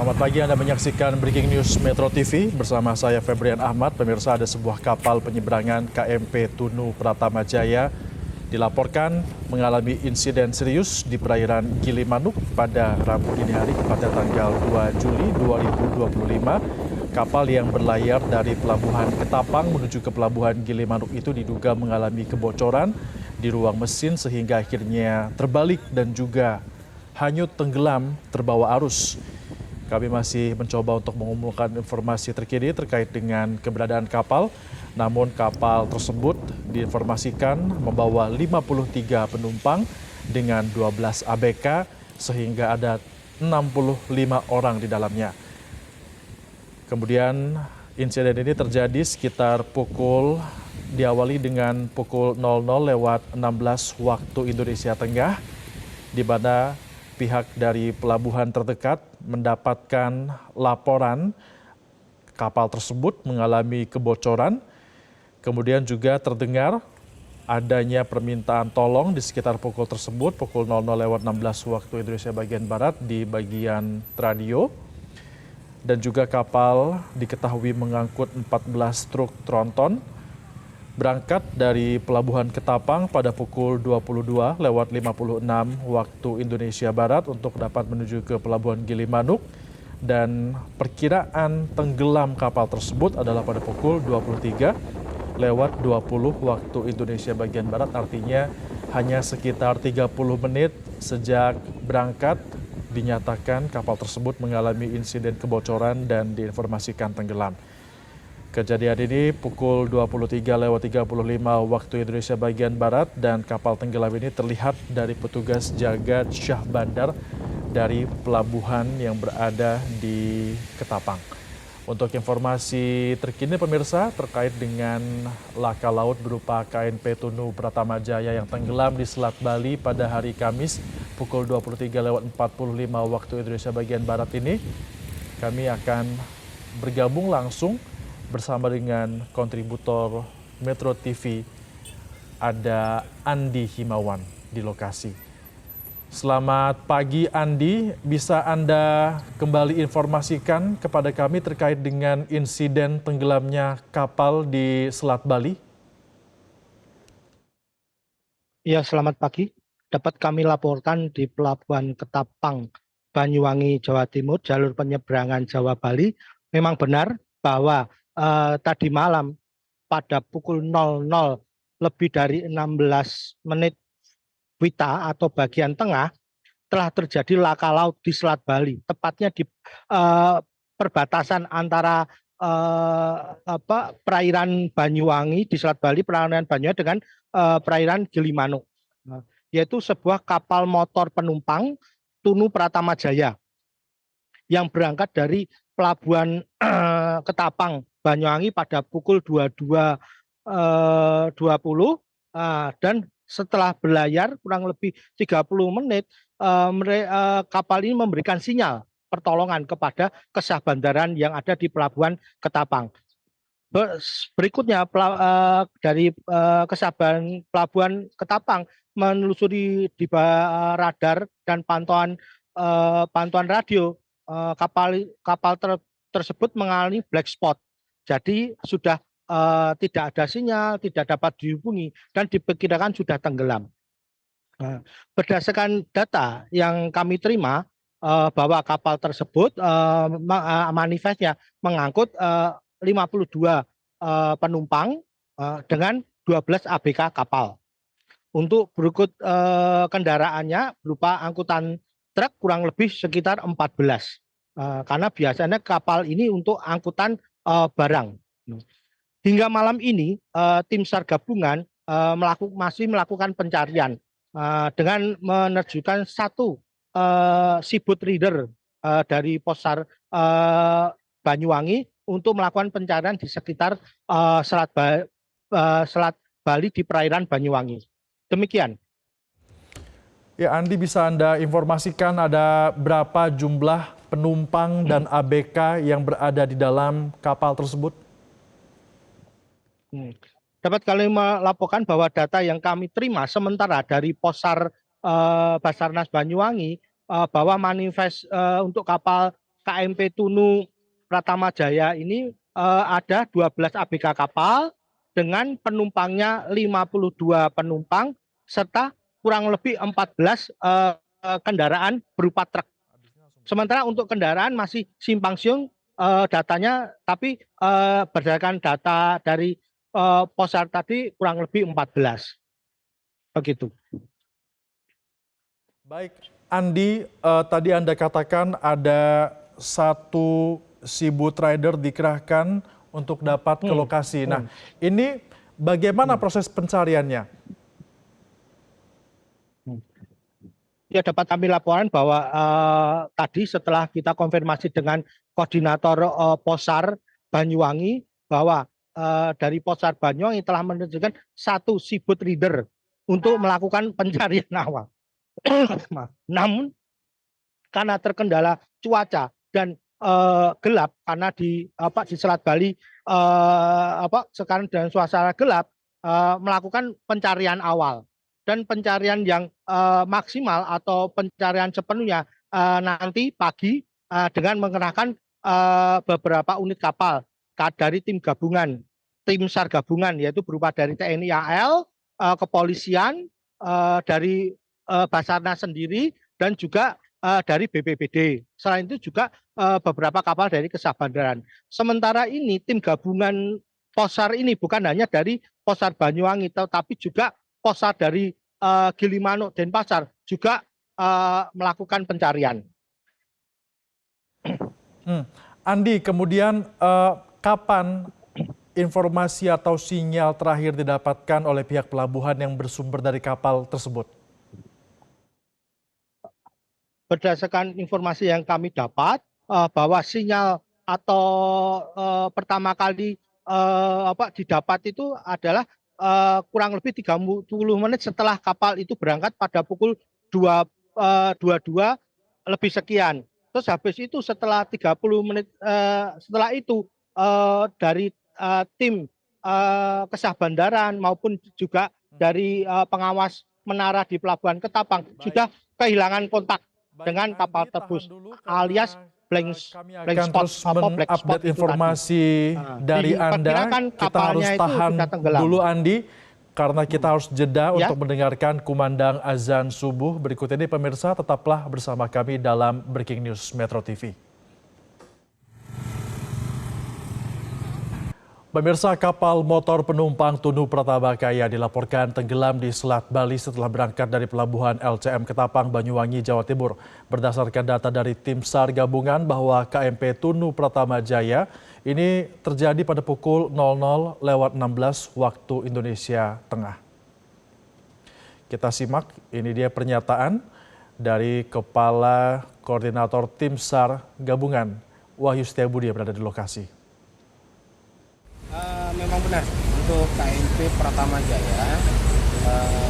Selamat pagi, Anda menyaksikan Breaking News Metro TV bersama saya Febrian Ahmad. Pemirsa, ada sebuah kapal penyeberangan KMP Tunu Pratama Jaya dilaporkan mengalami insiden serius di perairan Gilimanuk pada Rabu dini hari pada tanggal 2 Juli 2025. Kapal yang berlayar dari Pelabuhan Ketapang menuju ke Pelabuhan Gilimanuk itu diduga mengalami kebocoran di ruang mesin sehingga akhirnya terbalik dan juga hanyut tenggelam terbawa arus. Kami masih mencoba untuk mengumpulkan informasi terkini terkait dengan keberadaan kapal. Namun kapal tersebut diinformasikan membawa 53 penumpang dengan 12 ABK sehingga ada 65 orang di dalamnya. Kemudian insiden ini terjadi sekitar diawali dengan pukul 00:16 waktu Indonesia Tengah, di mana pihak dari pelabuhan terdekat mendapatkan laporan kapal tersebut mengalami kebocoran. Kemudian juga terdengar adanya permintaan tolong di sekitar pukul tersebut, pukul 00:16 waktu Indonesia bagian Barat di bagian radio. Dan juga kapal diketahui mengangkut 14 truk tronton berangkat dari Pelabuhan Ketapang pada pukul 22:56 waktu Indonesia Barat untuk dapat menuju ke Pelabuhan Gilimanuk, dan perkiraan tenggelam kapal tersebut adalah pada pukul 23:20 waktu Indonesia bagian Barat, artinya hanya sekitar 30 menit sejak berangkat dinyatakan kapal tersebut mengalami insiden kebocoran dan diinformasikan tenggelam. Kejadian ini pukul 23:35 waktu Indonesia bagian Barat, dan kapal tenggelam ini terlihat dari petugas jaga Syah Bandar dari pelabuhan yang berada di Ketapang. Untuk informasi terkini pemirsa terkait dengan laka laut berupa KMP Tunu Pratama Jaya yang tenggelam di Selat Bali pada hari Kamis pukul 23:45 waktu Indonesia bagian Barat ini, kami akan bergabung langsung bersama dengan kontributor Metro TV, ada Andi Himawan di lokasi. Selamat pagi Andi, bisa Anda kembali informasikan kepada kami terkait dengan insiden tenggelamnya kapal di Selat Bali? Ya, selamat pagi. Dapat kami laporkan di Pelabuhan Ketapang, Banyuwangi, Jawa Timur, jalur penyeberangan Jawa Bali. Memang benar bahwa tadi malam pada pukul 00 lebih dari 16 menit WITA atau bagian tengah telah terjadi laka laut di Selat Bali, tepatnya di perbatasan antara perairan Banyuwangi di Selat Bali, perairan Banyuwangi dengan perairan Gilimanuk, yaitu sebuah kapal motor penumpang Tunu Pratama Jaya yang berangkat dari Pelabuhan Ketapang, Banyuwangi pada pukul 22:20 dan setelah berlayar kurang lebih 30 menit kapal ini memberikan sinyal pertolongan kepada Kesah Bandaran yang ada di Pelabuhan Ketapang. Berikutnya dari Pelabuhan Ketapang menelusuri di radar dan pantauan radio, kapal tersebut mengalami black spot. Jadi sudah tidak ada sinyal, tidak dapat dihubungi, dan diperkirakan sudah tenggelam. Berdasarkan data yang kami terima, bahwa kapal tersebut manifestnya mengangkut 52 penumpang dengan 12 ABK kapal. Untuk berikut kendaraannya berupa angkutan truk kurang lebih sekitar 14, karena biasanya kapal ini untuk angkutan barang. Hingga malam ini tim SAR gabungan masih melakukan pencarian dengan menerjunkan satu seaboat reader dari pos SAR Banyuwangi untuk melakukan pencarian di sekitar Selat Bali di perairan Banyuwangi. Demikian. Ya, Andi, bisa Anda informasikan ada berapa jumlah penumpang dan ABK yang berada di dalam kapal tersebut? Dapat kami melaporkan bahwa data yang kami terima sementara dari Posar Basarnas Banyuwangi bahwa manifest untuk kapal KMP Tunu Pratama Jaya ini ada 12 ABK kapal dengan penumpangnya 52 penumpang serta kurang lebih 14 kendaraan berupa truk. Sementara untuk kendaraan masih simpang siung datanya, tapi berdasarkan data dari Posar tadi kurang lebih 14. Begitu. Baik, Andi, tadi Anda katakan ada satu Seaboot Rider dikerahkan untuk dapat ke lokasi. Nah, ini bagaimana proses pencariannya? Ya, dapat kami laporan bahwa tadi setelah kita konfirmasi dengan koordinator Posar Banyuwangi bahwa dari Posar Banyuwangi telah menunjukkan satu Seaboot Rider untuk melakukan pencarian awal. Namun karena terkendala cuaca dan gelap, karena di Selat Bali sekarang dengan suasana gelap, melakukan pencarian awal dan pencarian yang maksimal atau pencarian sepenuhnya nanti pagi dengan mengerahkan beberapa unit kapal dari tim gabungan, tim SAR gabungan, yaitu berupa dari TNI AL, kepolisian, dari Basarnas sendiri, dan juga dari BPBD. Selain itu juga beberapa kapal dari Kesabandaran. Sementara ini tim gabungan Posar ini bukan hanya dari Posar Banyuwangi, tetapi juga Posar dari Gilimanuk, Denpasar juga melakukan pencarian. Andi, kemudian kapan informasi atau sinyal terakhir didapatkan oleh pihak pelabuhan yang bersumber dari kapal tersebut? Berdasarkan informasi yang kami dapat, bahwa sinyal atau pertama kali didapat itu adalah kurang lebih 30 menit setelah kapal itu berangkat pada pukul 22 lebih sekian. Terus habis itu setelah 30 menit setelah itu dari tim Kesabandaran maupun juga dari pengawas menara di Pelabuhan Ketapang sudah kehilangan kontak dengan kapal terbus alias blank akan spot terus atau black spot mengupdate informasi dari Anda. diperkirakan Kita harus kapalnya itu tahan sudah tenggelam. dulu Andi, karena kita harus jeda Ya. untuk mendengarkan kumandang azan subuh. Berikut ini pemirsa, tetaplah bersama kami dalam Breaking News Metro TV. Pemirsa, kapal motor penumpang Tunu Pratama Jaya dilaporkan tenggelam di Selat Bali setelah berangkat dari pelabuhan LCM Ketapang, Banyuwangi, Jawa Timur. Berdasarkan data dari tim SAR gabungan bahwa KMP Tunu Pratama Jaya ini terjadi pada pukul 00.16 waktu Indonesia Tengah. Kita simak, ini dia pernyataan dari Kepala Koordinator Tim SAR gabungan, Wahyu Setiabudi, yang berada di lokasi. Memang benar, untuk KMP Pratama Jaya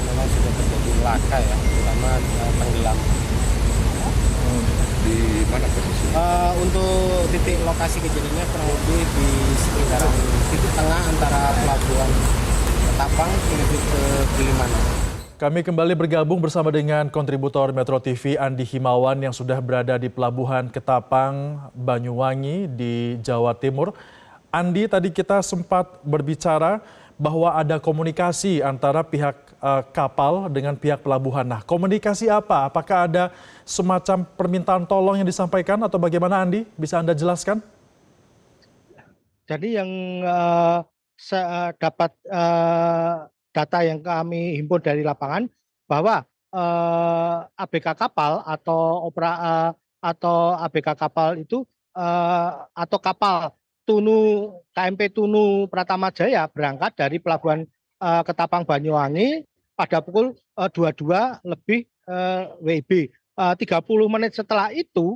memang sudah terjadi laka ya, terutama tenggelam. Di mana posisinya? Untuk titik lokasi kejadiannya kurang lebih di sekitaran titik tengah antara pelabuhan Ketapang menuju ke Gilimanuk. Kami kembali bergabung bersama dengan kontributor Metro TV Andi Himawan yang sudah berada di Pelabuhan Ketapang, Banyuwangi di Jawa Timur. Andi, tadi kita sempat berbicara bahwa ada komunikasi antara pihak kapal dengan pihak pelabuhan. Nah, komunikasi apa? Apakah ada semacam permintaan tolong yang disampaikan atau bagaimana, Andi? Bisa Anda jelaskan? Jadi yang dapat data yang kami himpun dari lapangan bahwa ABK kapal atau ABK kapal itu atau kapal KMP Tunu Pratama Jaya berangkat dari pelabuhan Ketapang Banyuwangi pada pukul 22 lebih WIB. 30 menit setelah itu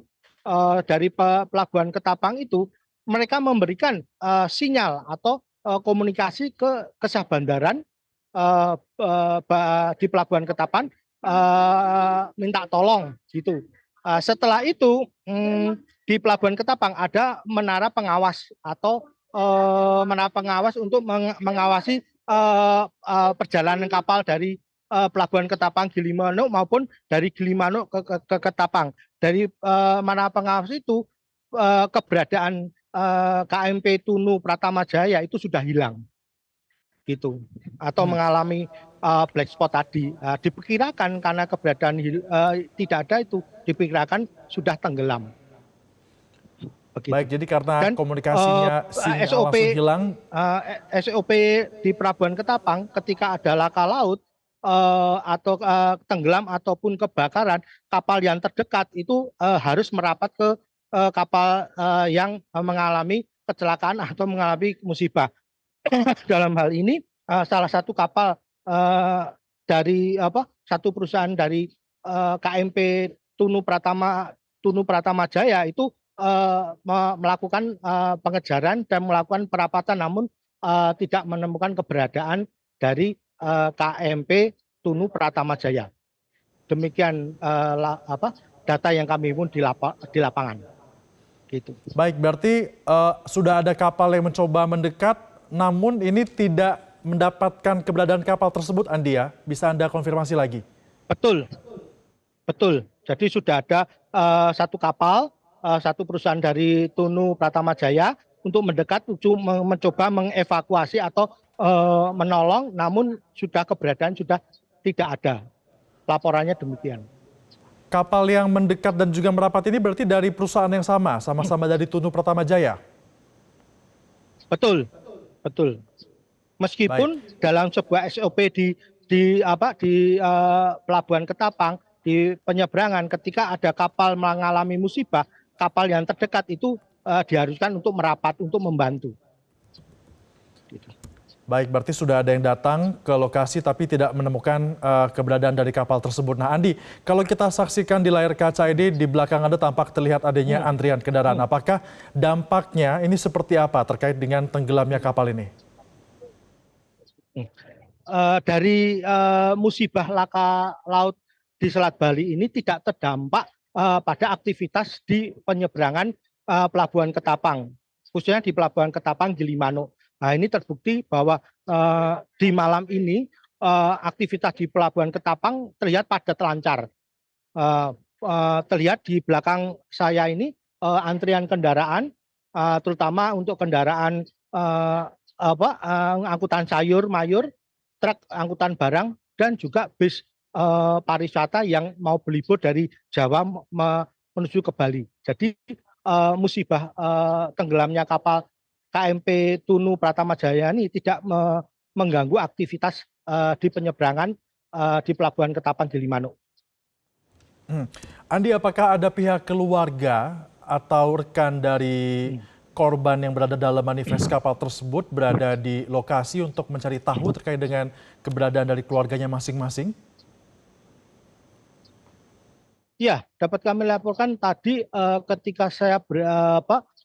dari pelabuhan Ketapang itu mereka memberikan sinyal atau komunikasi ke Kesabandaran di pelabuhan Ketapang minta tolong gitu. Setelah itu di pelabuhan Ketapang ada menara pengawas atau menara pengawas untuk mengawasi perjalanan kapal dari pelabuhan Ketapang Gilimanuk maupun dari Gilimanuk ke Ketapang. Dari menara pengawas itu keberadaan KMP Tunu Pratama Jaya itu sudah hilang gitu, atau mengalami black spot tadi. Diperkirakan karena keberadaan tidak ada itu, diperkirakan sudah tenggelam. Begitu. Baik, jadi karena Dan komunikasinya sinyal SOP langsung hilang. SOP di Pelabuhan Ketapang ketika ada laka laut atau tenggelam ataupun kebakaran, kapal yang terdekat itu harus merapat ke kapal yang mengalami kecelakaan atau mengalami musibah. Dalam hal ini salah satu kapal dari satu perusahaan dari KMP Tunu Pratama Jaya itu melakukan pengejaran dan melakukan perapatan, namun tidak menemukan keberadaan dari KMP Tunu Pratama Jaya. Demikian data yang kami pun di lapangan. Gitu. Baik, berarti sudah ada kapal yang mencoba mendekat, namun ini tidak mendapatkan keberadaan kapal tersebut, Andi ya? Bisa Anda konfirmasi lagi? Betul, betul. Jadi sudah ada satu kapal, satu perusahaan dari Tunu Pratama Jaya untuk mendekat, mencoba mengevakuasi atau menolong, namun keberadaan sudah tidak ada. Laporannya demikian. Kapal yang mendekat dan juga merapat ini berarti dari perusahaan yang sama-sama dari Tunu Pratama Jaya? Betul, betul. Meskipun dalam sebuah SOP di Pelabuhan Ketapang, di penyeberangan, ketika ada kapal mengalami musibah, kapal yang terdekat itu diharuskan untuk merapat, untuk membantu. Gitu. Baik, berarti sudah ada yang datang ke lokasi tapi tidak menemukan keberadaan dari kapal tersebut. Nah Andi, kalau kita saksikan di layar kaca ini, di belakang Anda tampak terlihat adanya antrian kendaraan. Apakah dampaknya ini seperti apa terkait dengan tenggelamnya kapal ini? Dari musibah laka laut di Selat Bali ini tidak terdampak pada aktivitas di penyeberangan Pelabuhan Ketapang, khususnya di Pelabuhan Ketapang Gilimanuk. Nah ini terbukti bahwa di malam ini aktivitas di Pelabuhan Ketapang terlihat padat lancar. Terlihat di belakang saya ini antrian kendaraan, terutama untuk kendaraan angkutan sayur mayur, truk angkutan barang, dan juga bis pariwisata yang mau berlibur dari Jawa menuju ke Bali. Jadi musibah tenggelamnya kapal KMP Tunu Pratama Jaya ini tidak mengganggu aktivitas di penyeberangan di Pelabuhan Ketapang Gilimanuk. Andi, apakah ada pihak keluarga atau rekan dari korban yang berada dalam manifest kapal tersebut berada di lokasi untuk mencari tahu terkait dengan keberadaan dari keluarganya masing-masing? Ya, dapat kami laporkan tadi ketika saya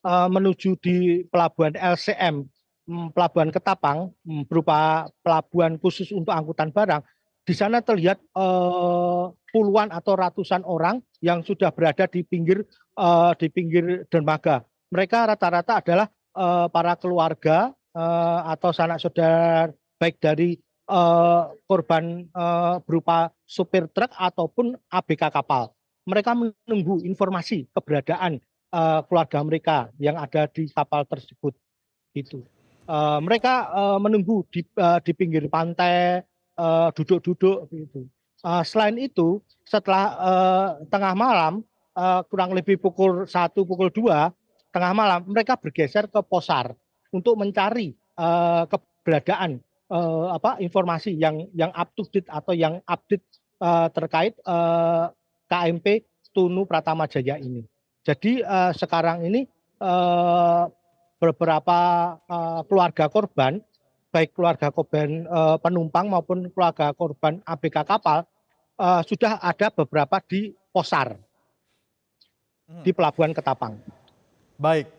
menuju di Pelabuhan LCM, Pelabuhan Ketapang, berupa pelabuhan khusus untuk angkutan barang. Di sana terlihat puluhan atau ratusan orang yang sudah berada di pinggir dermaga. Mereka rata-rata adalah para keluarga atau sanak saudara, baik dari korban berupa supir truk ataupun ABK kapal. Mereka menunggu informasi keberadaan keluarga mereka yang ada di kapal tersebut. Gitu. Mereka menunggu di pinggir pantai, duduk-duduk. Gitu. Selain itu, setelah tengah malam, kurang lebih pukul 1, pukul 2, tengah malam, mereka bergeser ke Posar untuk mencari keberadaan informasi yang up to date atau yang update terkait KMP Tunu Pratama Jaya ini. Jadi sekarang ini beberapa keluarga korban, baik keluarga korban penumpang maupun keluarga korban ABK kapal, sudah ada beberapa di Posar, di Pelabuhan Ketapang. Baik,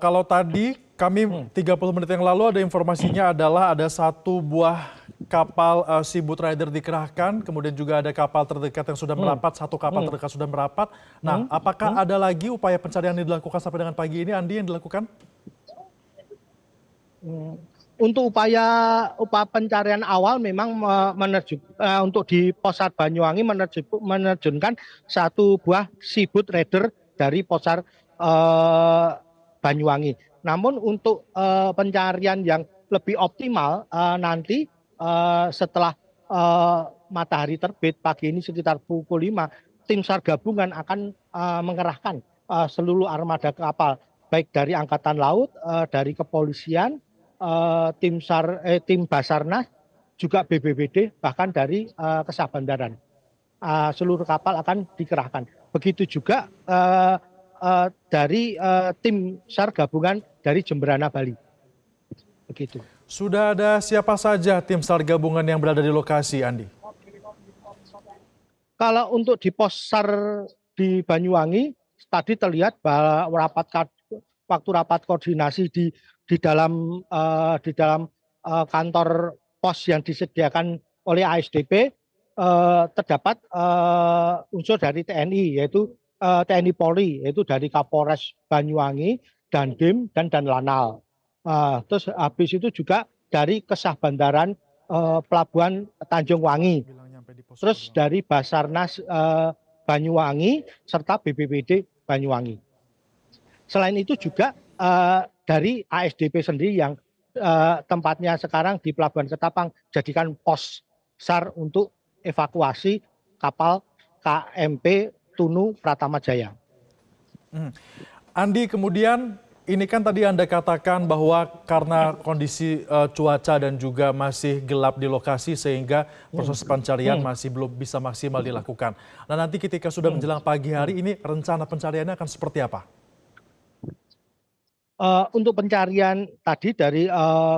kalau tadi kami 30 menit yang lalu ada informasinya adalah ada satu buah kapal Seaboot Rider dikerahkan, kemudian juga ada kapal terdekat yang sudah merapat, satu kapal terdekat sudah merapat. Nah, apakah ada lagi upaya pencarian yang dilakukan sampai dengan pagi ini, Andi, yang dilakukan? Untuk upaya pencarian awal memang untuk di Posar Banyuwangi menerjunkan satu buah Seaboot Rider dari Posar eh, Banyuwangi. Namun untuk pencarian yang lebih optimal nanti setelah matahari terbit pagi ini sekitar pukul 5, tim SAR gabungan akan mengerahkan seluruh armada kapal baik dari Angkatan Laut, dari kepolisian, tim Basarnas, juga BBBD, bahkan dari Kesah Bandaran. Seluruh kapal akan dikerahkan. Begitu juga dari tim SAR gabungan dari Jemberana, Bali. Begitu. Sudah ada siapa saja tim SAR gabungan yang berada di lokasi, Andi? Kalau untuk di pos SAR di Banyuwangi, tadi terlihat bahwa waktu rapat koordinasi di dalam kantor pos yang disediakan oleh ASDP, terdapat unsur dari TNI, yaitu TNI Polri, yaitu dari Kapolres Banyuwangi, Dandim, dan Lanal. Terus habis itu juga dari Kesah Bandaran Pelabuhan Tanjung Wangi. Terus dari Basarnas Banyuwangi serta BPBD Banyuwangi. Selain itu juga dari ASDP sendiri yang tempatnya sekarang di Pelabuhan Ketapang jadikan pos SAR untuk evakuasi kapal KMP Tunu Pratama Jaya. Andi, kemudian ini kan tadi Anda katakan bahwa karena kondisi cuaca dan juga masih gelap di lokasi sehingga proses pencarian masih belum bisa maksimal dilakukan. Nah, nanti ketika sudah menjelang pagi hari ini rencana pencariannya akan seperti apa? Untuk pencarian tadi dari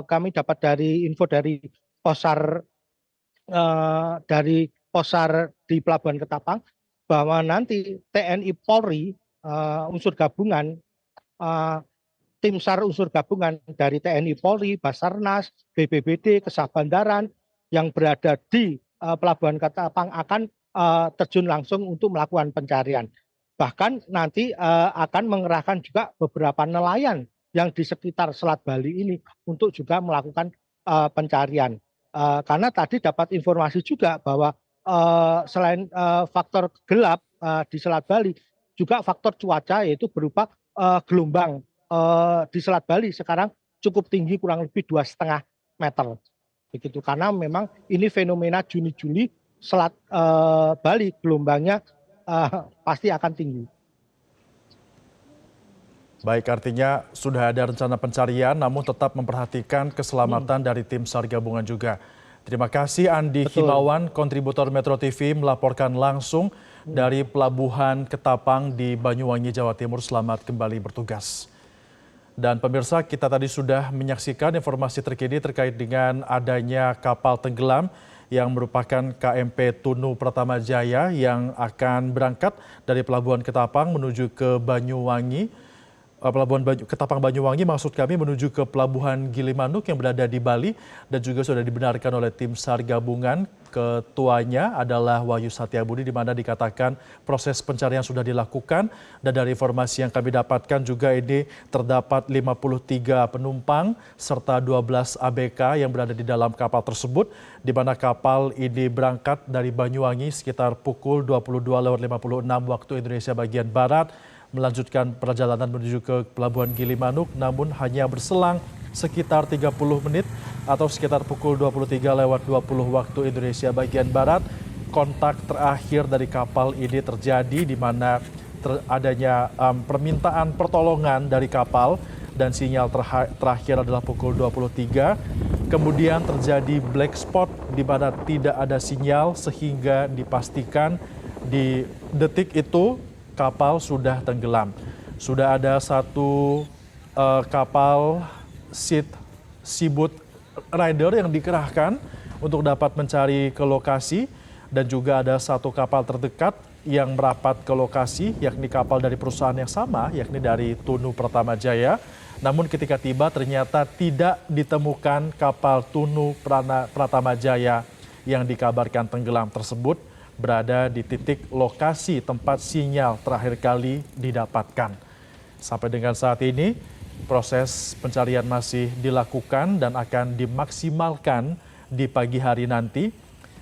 kami dapat dari info dari posar di Pelabuhan Ketapang bahwa nanti TNI Polri unsur gabungan, tim SAR unsur gabungan dari TNI Polri, Basarnas, BBBD, Kesah Bandaran yang berada di Pelabuhan Ketapang akan terjun langsung untuk melakukan pencarian. Bahkan nanti akan mengerahkan juga beberapa nelayan yang di sekitar Selat Bali ini untuk juga melakukan pencarian. Karena tadi dapat informasi juga bahwa selain faktor gelap di Selat Bali, juga faktor cuaca yaitu berupa gelombang di Selat Bali sekarang cukup tinggi, kurang lebih 2,5 meter. Begitu, karena memang ini fenomena Juni-Juli Selat Bali gelombangnya pasti akan tinggi. Baik, artinya sudah ada rencana pencarian namun tetap memperhatikan keselamatan dari tim SAR gabungan juga. Terima kasih Andi Himawan, kontributor Metro TV melaporkan langsung dari Pelabuhan Ketapang di Banyuwangi, Jawa Timur. Selamat kembali bertugas. Dan pemirsa, kita tadi sudah menyaksikan informasi terkini terkait dengan adanya kapal tenggelam yang merupakan KMP Tunu Pratama Jaya yang akan berangkat dari Pelabuhan Ketapang menuju ke Banyuwangi. Pelabuhan Ketapang Banyuwangi maksud kami menuju ke Pelabuhan Gilimanuk yang berada di Bali dan juga sudah dibenarkan oleh tim SAR gabungan. Ketuanya adalah Wahyu Satyabudi, di mana dikatakan proses pencarian sudah dilakukan dan dari informasi yang kami dapatkan juga ini terdapat 53 penumpang serta 12 ABK yang berada di dalam kapal tersebut, di mana kapal ini berangkat dari Banyuwangi sekitar pukul 22.56 waktu Indonesia bagian Barat, melanjutkan perjalanan menuju ke Pelabuhan Gilimanuk, namun hanya berselang sekitar 30 menit atau sekitar pukul 23.20 waktu Indonesia bagian Barat, kontak terakhir dari kapal ini terjadi di mana adanya permintaan pertolongan dari kapal dan sinyal terakhir adalah pukul 23. Kemudian terjadi black spot di mana tidak ada sinyal sehingga dipastikan di detik itu kapal sudah tenggelam. Sudah ada satu kapal seaboot rider yang dikerahkan untuk dapat mencari ke lokasi dan juga ada satu kapal terdekat yang merapat ke lokasi, yakni kapal dari perusahaan yang sama, yakni dari Tunu Pratama Jaya. Namun ketika tiba ternyata tidak ditemukan kapal Tunu Pratama Jaya yang dikabarkan tenggelam tersebut berada di titik lokasi tempat sinyal terakhir kali didapatkan. Sampai dengan saat ini, proses pencarian masih dilakukan dan akan dimaksimalkan di pagi hari nanti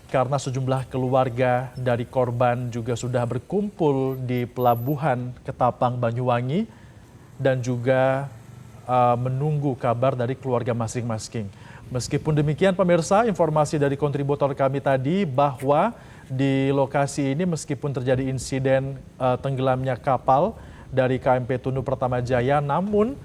karena sejumlah keluarga dari korban juga sudah berkumpul di Pelabuhan Ketapang Banyuwangi dan juga menunggu kabar dari keluarga masing-masing. Meskipun demikian pemirsa, informasi dari kontributor kami tadi bahwa di lokasi ini meskipun terjadi insiden tenggelamnya kapal dari KMP Tunu Pertama Jaya, namun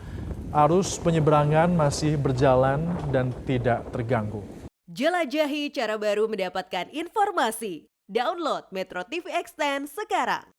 arus penyeberangan masih berjalan dan tidak terganggu. Jelajahi cara baru mendapatkan informasi. Download Metro TV Extend sekarang.